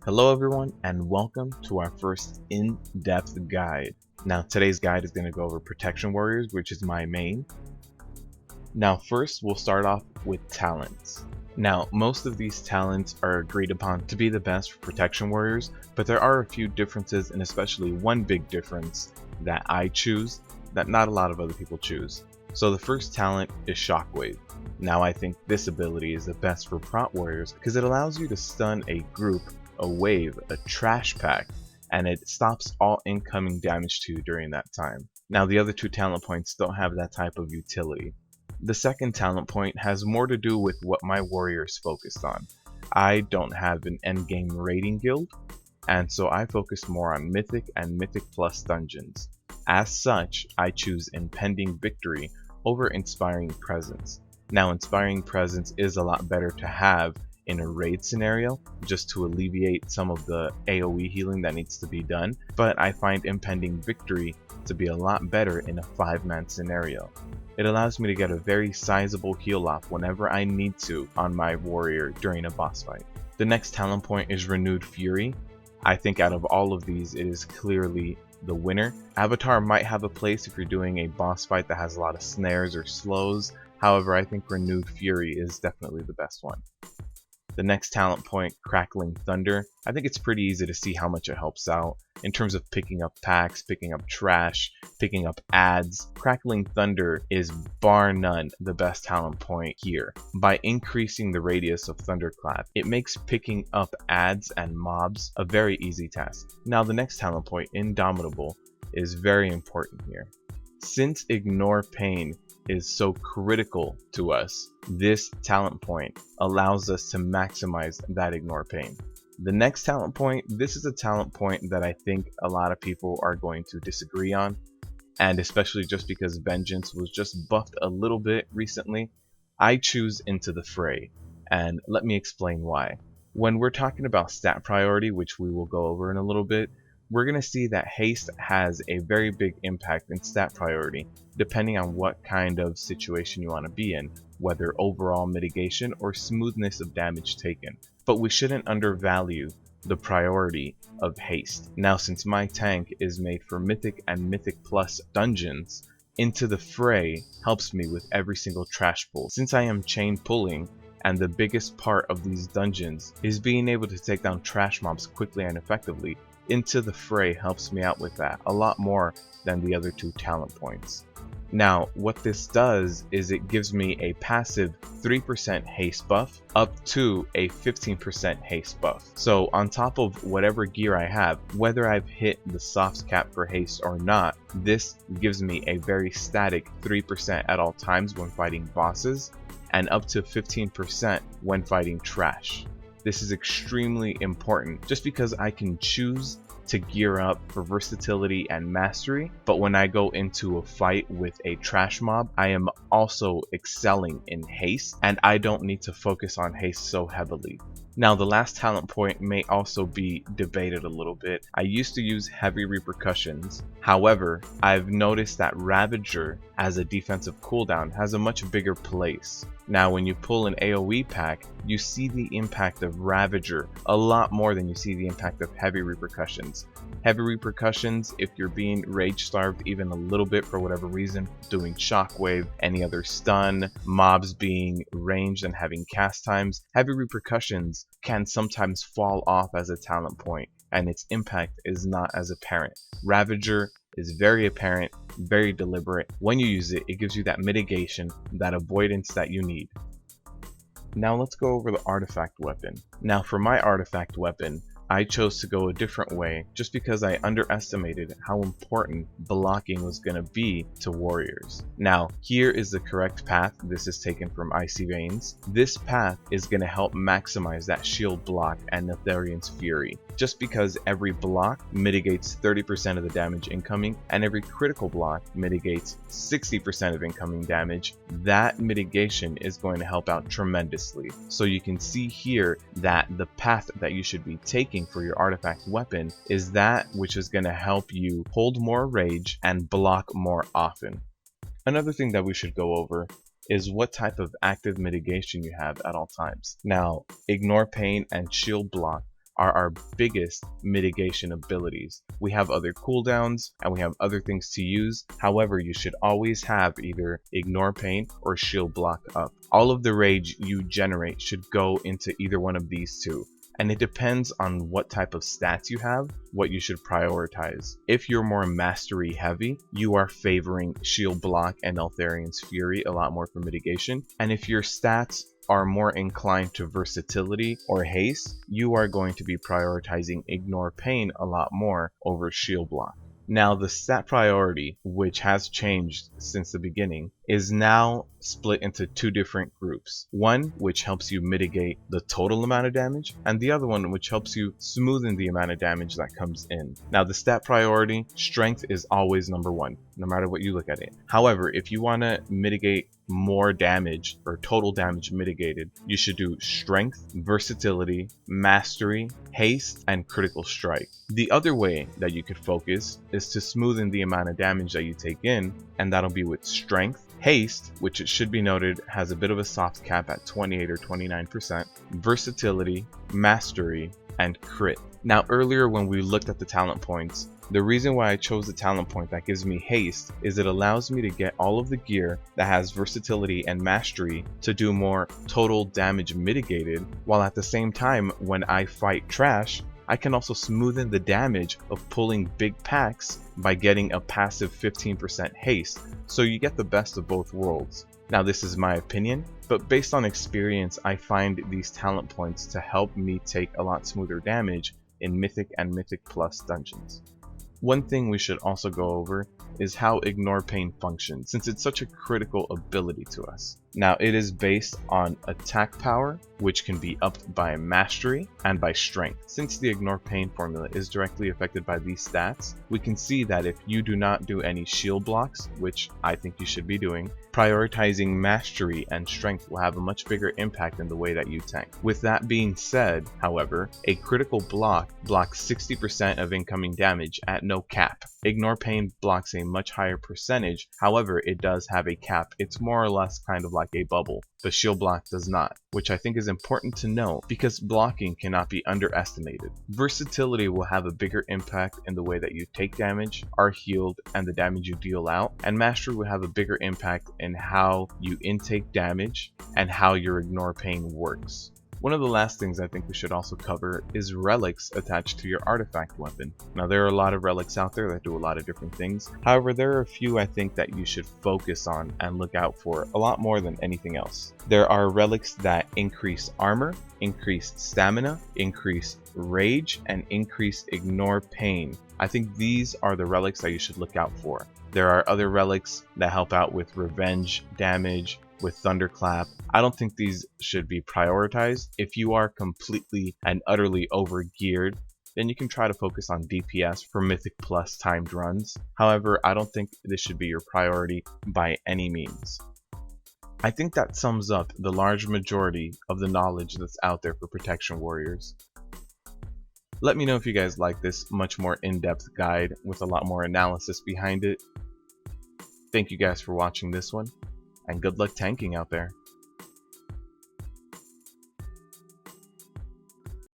Hello everyone and welcome to our first in-depth guide. Now today's guide is going to go over Protection Warriors, which is my main. Now first we'll start off with talents. Now most of these talents are agreed upon to be the best for Protection Warriors, but there are a few differences, and especially one big difference that I choose that not a lot of other people choose. So the first talent is Shockwave. Now I think this ability is the best for Prot Warriors because it allows you to stun a group, a wave, a trash pack, and it stops all incoming damage to you during that time. Now the other two talent points don't have that type of utility. The second talent point has more to do with what my warrior is focused on. I don't have an endgame raiding guild, and so I focus more on Mythic and Mythic Plus dungeons. As such, I choose Impending Victory over Inspiring Presence. Now Inspiring Presence is a lot better to have in a raid scenario, just to alleviate some of the AoE healing that needs to be done, but I find Impending Victory to be a lot better in a 5-man scenario. It allows me to get a very sizable heal off whenever I need to on my warrior during a boss fight. The next talent point is Renewed Fury. I think out of all of these, it is clearly the winner. Avatar might have a place if you're doing a boss fight that has a lot of snares or slows. However, I think Renewed Fury is definitely the best one. The next talent point, Crackling Thunder, I think it's pretty easy to see how much it helps out in terms of picking up packs, picking up trash, picking up ads. Crackling Thunder is bar none the best talent point here. By increasing the radius of Thunderclap, it makes picking up ads and mobs a very easy task. Now the next talent point, Indomitable, is very important here. Since Ignore Pain is so critical to us, this talent point allows us to maximize that Ignore Pain. The next talent point, this is a talent point that I think a lot of people are going to disagree on, and especially just because Vengeance was just buffed a little bit recently. I choose Into the Fray, and let me explain why. When we're talking about stat priority, which we will go over in a little bit, we're going to see that haste has a very big impact in stat priority, depending on what kind of situation you want to be in, whether overall mitigation or smoothness of damage taken. But we shouldn't undervalue the priority of haste. Now, since my tank is made for Mythic and Mythic Plus dungeons, Into the Fray helps me with every single trash pull. Since I am chain pulling, and the biggest part of these dungeons is being able to take down trash mobs quickly and effectively, Into the Fray helps me out with that a lot more than the other two talent points. Now, what this does is it gives me a passive 3% haste buff up to a 15% haste buff. So on top of whatever gear I have, whether I've hit the soft cap for haste or not, this gives me a very static 3% at all times when fighting bosses, and up to 15% when fighting trash. This is extremely important just because I can choose to gear up for versatility and mastery, but when I go into a fight with a trash mob, I am also excelling in haste, and I don't need to focus on haste so heavily. Now the last talent point may also be debated a little bit. I used to use Heavy Repercussions. However, I've noticed that Ravager as a defensive cooldown has a much bigger place. Now when you pull an AoE pack, you see the impact of Ravager a lot more than you see the impact of Heavy Repercussions. Heavy Repercussions, if you're being rage starved even a little bit for whatever reason, doing Shockwave, any other stun, mobs being ranged and having cast times, Heavy Repercussions can sometimes fall off as a talent point, and its impact is not as apparent. Ravager is very apparent, very deliberate. When you use it, it gives you that mitigation, that avoidance that you need. Now let's go over the artifact weapon. Now for my artifact weapon, I chose to go a different way just because I underestimated how important blocking was going to be to warriors. Now, here is the correct path. This is taken from Icy Veins. This path is going to help maximize that shield block and Netherian's Fury, just because every block mitigates 30% of the damage incoming, and every critical block mitigates 60% of incoming damage. That mitigation is going to help out tremendously. So you can see here that the path that you should be taking for your artifact weapon is that which is going to help you hold more rage and block more often. Another thing that we should go over is what type of active mitigation you have at all times. Now, Ignore Pain and Shield Block are our biggest mitigation abilities. We have other cooldowns and we have other things to use. However, you should always have either ignore pain or shield block up. All of the rage you generate should go into either one of these two. And it depends on what type of stats you have, what you should prioritize. If you're more mastery heavy, you are favoring shield block and Eltharion's Fury a lot more for mitigation. And if your stats are more inclined to versatility or haste, you are going to be prioritizing ignore pain a lot more over shield block. Now the stat priority, which has changed since the beginning, is now split into two different groups. One which helps you mitigate the total amount of damage, and the other one which helps you smoothen the amount of damage that comes in. Now the stat priority, strength is always number one, no matter what you look at it. However, if you want to mitigate more damage or total damage mitigated, you should do strength, versatility, mastery, haste, and critical strike. The other way that you could focus is to smoothen the amount of damage that you take in, and that'll be with strength, haste, which it should be noted has a bit of a soft cap at 28 or 29%, versatility, mastery, and crit. Now earlier when we looked at the talent points, the reason why I chose the talent point that gives me haste is it allows me to get all of the gear that has versatility and mastery to do more total damage mitigated, while at the same time when I fight trash, I can also smoothen the damage of pulling big packs by getting a passive 15% haste, so you get the best of both worlds. Now this is my opinion, but based on experience I find these talent points to help me take a lot smoother damage in Mythic and Mythic Plus dungeons. One thing we should also go over is how Ignore Pain functions, since it's such a critical ability to us. Now it is based on attack power, which can be upped by mastery and by strength. Since the Ignore Pain formula is directly affected by these stats, we can see that if you do not do any shield blocks, which I think you should be doing, prioritizing mastery and strength will have a much bigger impact in the way that you tank. With that being said, however, a critical block blocks 60% of incoming damage at no cap. Ignore Pain blocks a much higher percentage, however it does have a cap. It's more or less kind of like a bubble. The shield block does not, which I think is important to know because blocking cannot be underestimated. Versatility will have a bigger impact in the way that you take damage, are healed, and the damage you deal out, and mastery will have a bigger impact in how you intake damage and how your Ignore Pain works. One of the last things I think we should also cover is relics attached to your artifact weapon. Now there are a lot of relics out there that do a lot of different things. However, there are a few I think that you should focus on and look out for a lot more than anything else. There are relics that increase armor, increase stamina, increase rage, and increase Ignore Pain. I think these are the relics that you should look out for. There are other relics that help out with revenge damage, with Thunderclap. I don't think these should be prioritized. If you are completely and utterly overgeared, then you can try to focus on DPS for Mythic Plus timed runs. However, I don't think this should be your priority by any means. I think that sums up the large majority of the knowledge that's out there for Protection Warriors. Let me know if you guys like this much more in-depth guide with a lot more analysis behind it. Thank you guys for watching this one, and good luck tanking out there.